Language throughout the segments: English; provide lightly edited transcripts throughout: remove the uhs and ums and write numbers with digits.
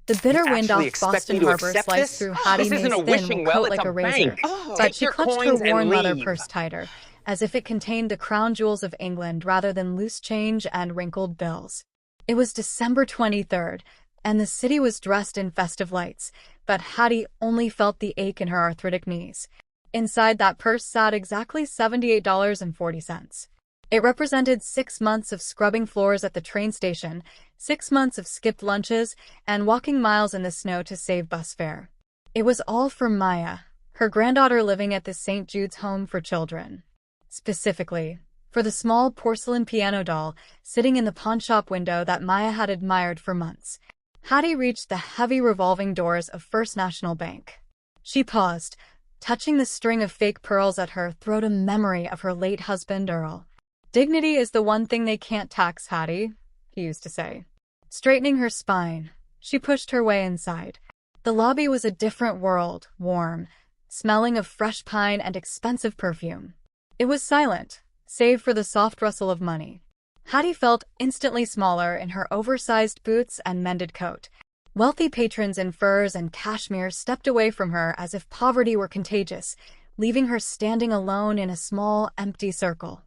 The bitter You wind actually off expect Boston me to Harbor accept sliced this? through Hattie This isn't Mae's a thin wishing will well, coat it's like a a razor, bank. but Take she your clutched her coins and worn leather leave. purse tighter, as if it contained the crown jewels of England rather than loose change and wrinkled bills. It was December 23rd, and the city was dressed in festive lights, but Hattie only felt the ache in her arthritic knees. Inside that purse sat exactly $78.40. It represented 6 months of scrubbing floors at the train station, 6 months of skipped lunches, and walking miles in the snow to save bus fare. It was all for Maya, her granddaughter living at the St. Jude's Home for Children. Specifically, for the small porcelain piano doll sitting in the pawnshop window that Maya had admired for months. Hattie reached the heavy revolving doors of First National Bank. She paused, touching the string of fake pearls at her throat, a memory of her late husband Earl. "Dignity is the one thing they can't tax, Hattie," he used to say. Straightening her spine, she pushed her way inside. The lobby was a different world, warm, smelling of fresh pine and expensive perfume. It was silent, save for the soft rustle of money. Hattie felt instantly smaller in her oversized boots and mended coat. Wealthy patrons in furs and cashmere stepped away from her as if poverty were contagious, leaving her standing alone in a small, empty circle.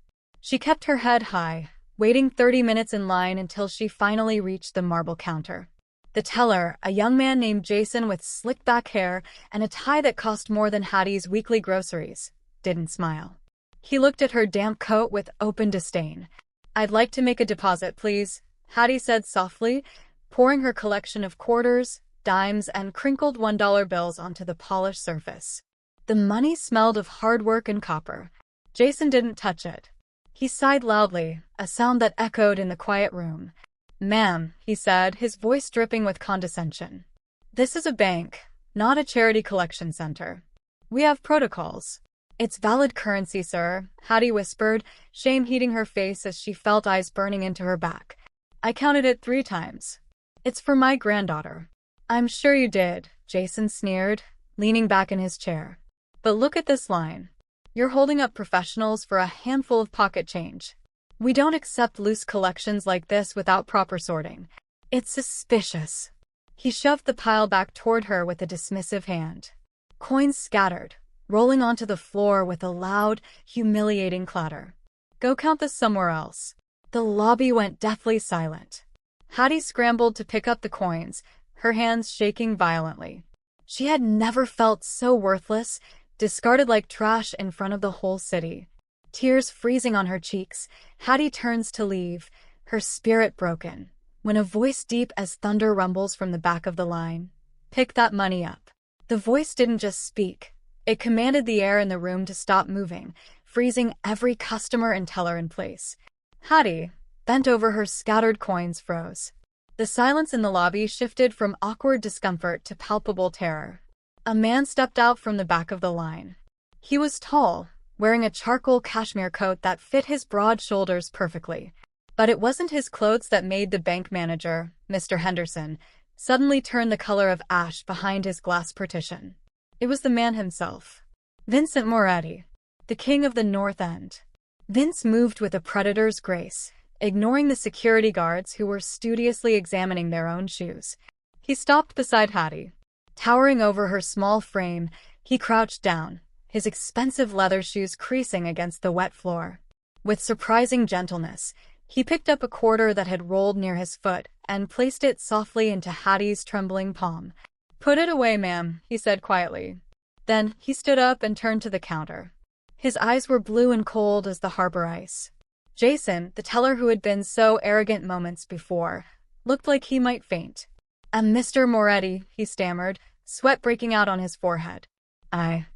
She kept her head high, waiting 30 minutes in line until she finally reached the marble counter. The teller, a young man named Jason with slicked back hair and a tie that cost more than Hattie's weekly groceries, didn't smile. He looked at her damp coat with open disdain. "I'd like to make a deposit, please," Hattie said softly, pouring her collection of quarters, dimes, and crinkled $1 bills onto the polished surface. The money smelled of hard work and copper. Jason didn't touch it. He sighed loudly, a sound that echoed in the quiet room. "Ma'am," he said, his voice dripping with condescension. "This is a bank, not a charity collection center. We have protocols." "It's valid currency, sir," Hattie whispered, shame heating her face as she felt eyes burning into her back. "I counted it 3 times. It's for my granddaughter." "I'm sure you did," Jason sneered, leaning back in his chair. "But look at this line. You're holding up professionals for a handful of pocket change. We don't accept loose collections like this without proper sorting. It's suspicious." He shoved the pile back toward her with a dismissive hand. Coins scattered, rolling onto the floor with a loud, humiliating clatter. "Go count this somewhere else." The lobby went deathly silent. Hattie scrambled to pick up the coins, her hands shaking violently. She had never felt so worthless, discarded like trash in front of the whole city. Tears freezing on her cheeks, Hattie turns to leave, her spirit broken, when a voice deep as thunder rumbles from the back of the line. "Pick that money up." The voice didn't just speak. It commanded the air in the room to stop moving, freezing every customer and teller in place. Hattie, bent over her scattered coins, froze. The silence in the lobby shifted from awkward discomfort to palpable terror. A man stepped out from the back of the line. He was tall, wearing a charcoal cashmere coat that fit his broad shoulders perfectly. But it wasn't his clothes that made the bank manager, Mr. Henderson, suddenly turn the color of ash behind his glass partition. It was the man himself. Vincent Moretti, the king of the North End. Vince moved with a predator's grace, ignoring the security guards who were studiously examining their own shoes. He stopped beside Hattie. Towering over her small frame, he crouched down, his expensive leather shoes creasing against the wet floor. With surprising gentleness, he picked up a quarter that had rolled near his foot and placed it softly into Hattie's trembling palm. "Put it away, ma'am," he said quietly. Then he stood up and turned to the counter. His eyes were blue and cold as the harbor ice. Jason, the teller who had been so arrogant moments before, looked like he might faint. Mr. Moretti," he stammered, sweat breaking out on his forehead. I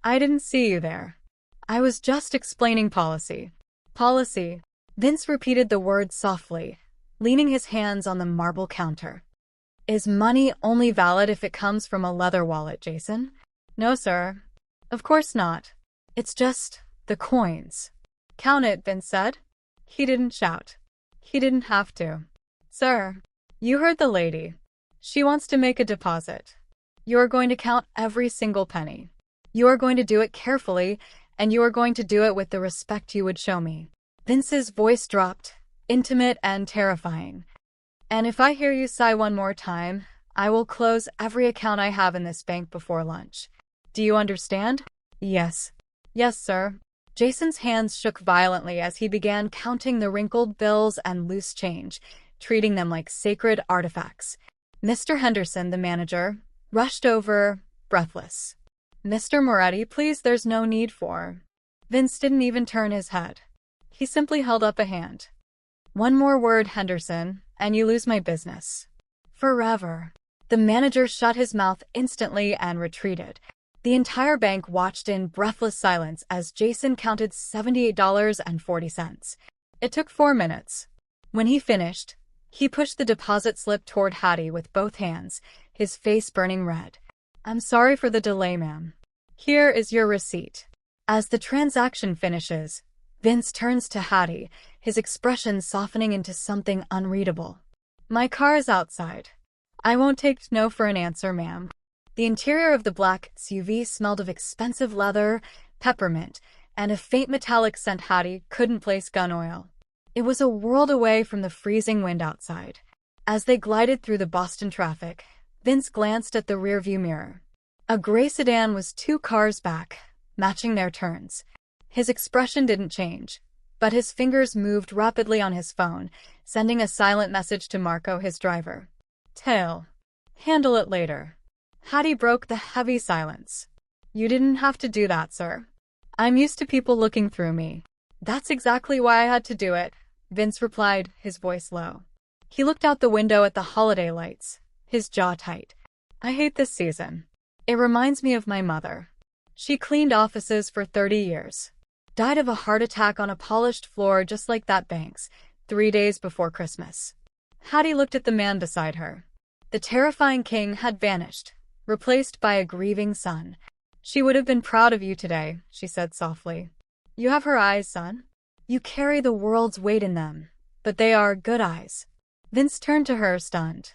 didn't see you there. I was just explaining policy." "Policy." Vince repeated the word softly, leaning his hands on the marble counter. "Is money only valid if it comes from a leather wallet, Jason?" "No, sir. Of course not. It's just the coins." "Count it," Vince said. He didn't shout. He didn't have to. "Sir, you heard the lady. She wants to make a deposit. You are going to count every single penny. You are going to do it carefully, and you are going to do it with the respect you would show me." Vince's voice dropped, intimate and terrifying. "And if I hear you sigh one more time, I will close every account I have in this bank before lunch. Do you understand? Yes. Yes, sir. Jason's hands shook violently as he began counting the wrinkled bills and loose change, treating them like sacred artifacts. Mr. Henderson, the manager, rushed over, breathless. Mr. Moretti, please, there's no need for. Vince didn't even turn his head. He simply held up a hand. One more word, Henderson, and you lose my business. Forever. The manager shut his mouth instantly and retreated. The entire bank watched in breathless silence as Jason counted $78.40. It took 4 minutes. When he finished, he pushed the deposit slip toward Hattie with both hands, his face burning red. I'm sorry for the delay, ma'am. Here is your receipt. As the transaction finishes, Vince turns to Hattie, his expression softening into something unreadable. My car is outside. I won't take no for an answer, ma'am. The interior of the black SUV smelled of expensive leather, peppermint, and a faint metallic scent Hattie couldn't place gun oil. It was a world away from the freezing wind outside. As they glided through the Boston traffic, Vince glanced at the rearview mirror. A gray sedan was 2 cars back, matching their turns. His expression didn't change, but his fingers moved rapidly on his phone, sending a silent message to Marco, his driver. Tail. Handle it later. Hattie broke the heavy silence. You didn't have to do that, sir. I'm used to people looking through me. That's exactly why I had to do it, Vince replied, his voice low. He looked out the window at the holiday lights, his jaw tight. I hate this season. It reminds me of my mother. She cleaned offices for 30 years. Died of a heart attack on a polished floor just like that bank's, 3 days before Christmas. Hattie looked at the man beside her. The terrifying king had vanished, replaced by a grieving son. She would have been proud of you today, she said softly. You have her eyes, son. You carry the world's weight in them, but they are good eyes. Vince turned to her, stunned.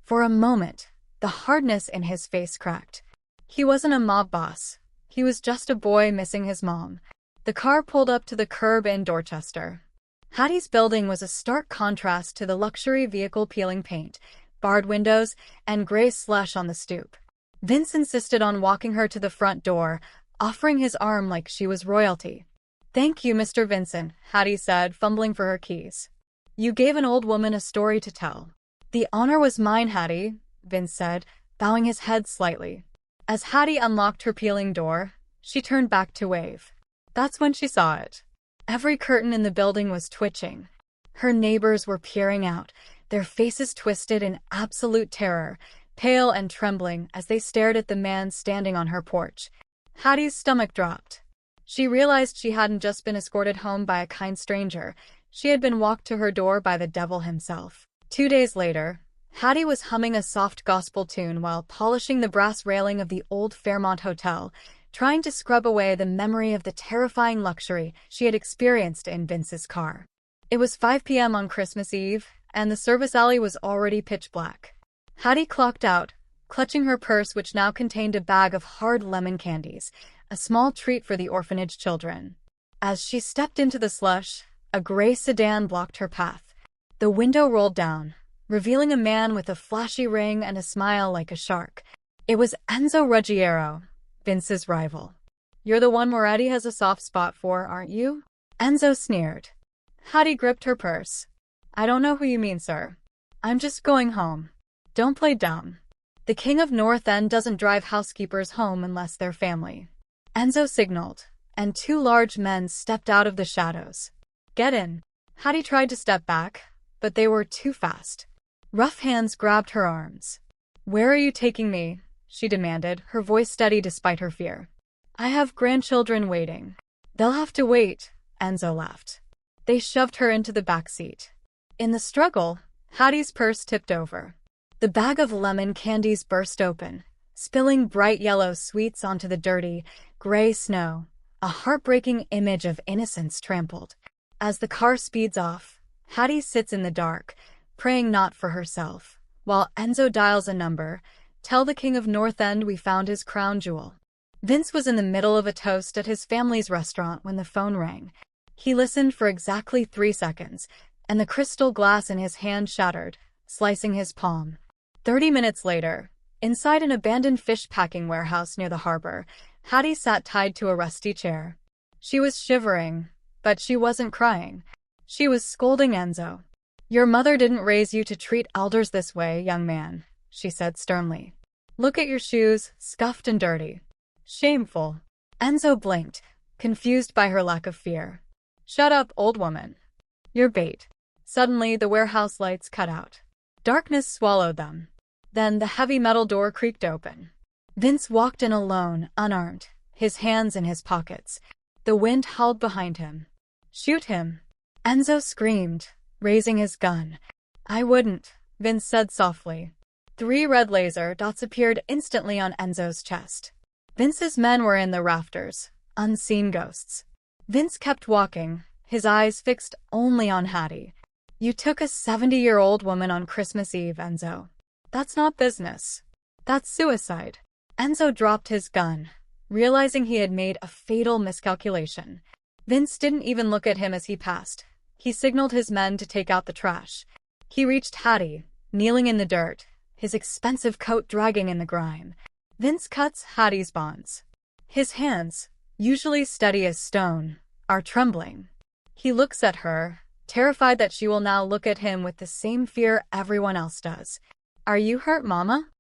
For a moment, the hardness in his face cracked. He wasn't a mob boss. He was just a boy missing his mom. The car pulled up to the curb in Dorchester. Hattie's building was a stark contrast to the luxury vehicle peeling paint, barred windows, and gray slush on the stoop. Vince insisted on walking her to the front door, offering his arm like she was royalty. Thank you, Mr. Vincent, Hattie said, fumbling for her keys. You gave an old woman a story to tell. The honor was mine, Hattie, Vince said, bowing his head slightly. As Hattie unlocked her peeling door, she turned back to wave. That's when she saw it. Every curtain in the building was twitching. Her neighbors were peering out, their faces twisted in absolute terror, pale and trembling as they stared at the man standing on her porch. Hattie's stomach dropped. She realized she hadn't just been escorted home by a kind stranger. She had been walked to her door by the devil himself. 2 days later, Hattie was humming a soft gospel tune while polishing the brass railing of the old Fairmont Hotel, trying to scrub away the memory of the terrifying luxury she had experienced in Vince's car. It was 5 p.m. on Christmas Eve, and the service alley was already pitch black. Hattie clocked out, clutching her purse, which now contained a bag of hard lemon candies, a small treat for the orphanage children. As she stepped into the slush, a gray sedan blocked her path. The window rolled down, revealing a man with a flashy ring and a smile like a shark. It was Enzo Ruggiero, Vince's rival. You're the one Moretti has a soft spot for, aren't you? Enzo sneered. Hattie gripped her purse. I don't know who you mean, sir. I'm just going home. Don't play dumb. The King of North End doesn't drive housekeepers home unless they're family. Enzo signaled, and 2 large men stepped out of the shadows. Get in. Hattie tried to step back, but they were too fast. Rough hands grabbed her arms. Where are you taking me? She demanded, her voice steady despite her fear. I have grandchildren waiting. They'll have to wait, Enzo laughed. They shoved her into the back seat. In the struggle, Hattie's purse tipped over. The bag of lemon candies burst open, spilling bright yellow sweets onto the dirty, gray snow, a heartbreaking image of innocence trampled. As the car speeds off, Hattie sits in the dark, praying not for herself, while Enzo dials a number. Tell the King of North End we found his crown jewel. Vince was in the middle of a toast at his family's restaurant when the phone rang. He listened for exactly 3 seconds, and the crystal glass in his hand shattered, slicing his palm. 30 minutes later, inside an abandoned fish packing warehouse near the harbor, Hattie sat tied to a rusty chair. She was shivering, but she wasn't crying. She was scolding Enzo. "Your mother didn't raise you to treat elders this way, young man," she said sternly. "Look at your shoes, scuffed and dirty. Shameful." Enzo blinked, confused by her lack of fear. "Shut up, old woman. You're bait." Suddenly, the warehouse lights cut out. Darkness swallowed them. Then the heavy metal door creaked open. Vince walked in alone, unarmed, his hands in his pockets. The wind howled behind him. "Shoot him!" Enzo screamed, raising his gun. "I wouldn't," Vince said softly. 3 red laser dots appeared instantly on Enzo's chest. Vince's men were in the rafters, unseen ghosts. Vince kept walking, his eyes fixed only on Hattie. "You took a 70-year-old woman on Christmas Eve, Enzo. That's not business. That's suicide." Enzo dropped his gun, realizing he had made a fatal miscalculation. Vince didn't even look at him as he passed. He signaled his men to take out the trash. He reached Hattie, kneeling in the dirt, his expensive coat dragging in the grime. Vince cuts Hattie's bonds. His hands, usually steady as stone, are trembling. He looks at her, terrified that she will now look at him with the same fear everyone else does. "Are you hurt, Mama?"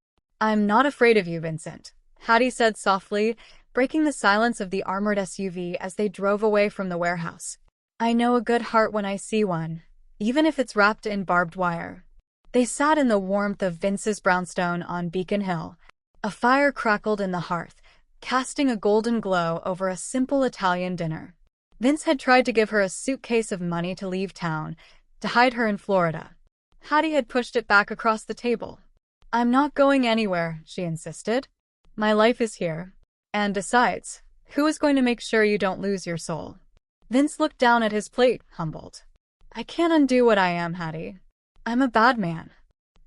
"I'm not afraid of you, Vincent," Hattie said softly, breaking the silence of the armored SUV as they drove away from the warehouse. "I know a good heart when I see one, even if it's wrapped in barbed wire." They sat in the warmth of Vince's brownstone on Beacon Hill. A fire crackled in the hearth, casting a golden glow over a simple Italian dinner. Vince had tried to give her a suitcase of money to leave town, to hide her in Florida. Hattie had pushed it back across the table. "I'm not going anywhere," she insisted. "My life is here. And besides, who is going to make sure you don't lose your soul?" Vince looked down at his plate, humbled. "I can't undo what I am, Hattie. I'm a bad man."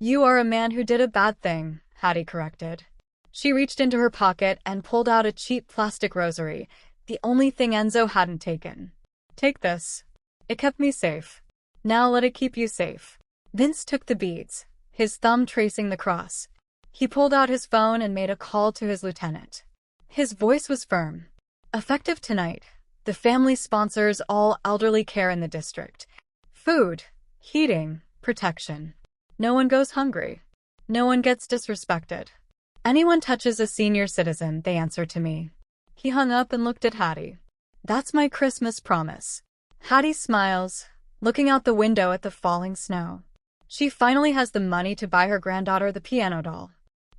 "You are a man who did a bad thing," Hattie corrected. She reached into her pocket and pulled out a cheap plastic rosary, the only thing Enzo hadn't taken. "Take this. It kept me safe. Now let it keep you safe." Vince took the beads, his thumb tracing the cross. He pulled out his phone and made a call to his lieutenant. His voice was firm. "Effective tonight. The family sponsors all elderly care in the district. Food, heating, protection. No one goes hungry. No one gets disrespected. Anyone touches a senior citizen, they answer to me." He hung up and looked at Hattie. "That's my Christmas promise." Hattie smiles, looking out the window at the falling snow. She finally has the money to buy her granddaughter the piano doll.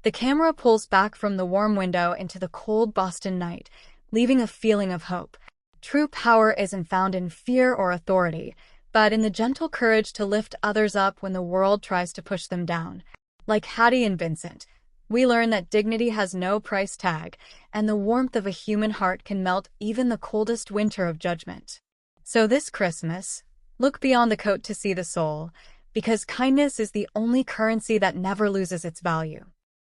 The camera pulls back from the warm window into the cold Boston night, leaving a feeling of hope. True power isn't found in fear or authority, but in the gentle courage to lift others up when the world tries to push them down. Like Hattie and Vincent, we learn that dignity has no price tag, and the warmth of a human heart can melt even the coldest winter of judgment. So this Christmas, look beyond the coat to see the soul, because kindness is the only currency that never loses its value.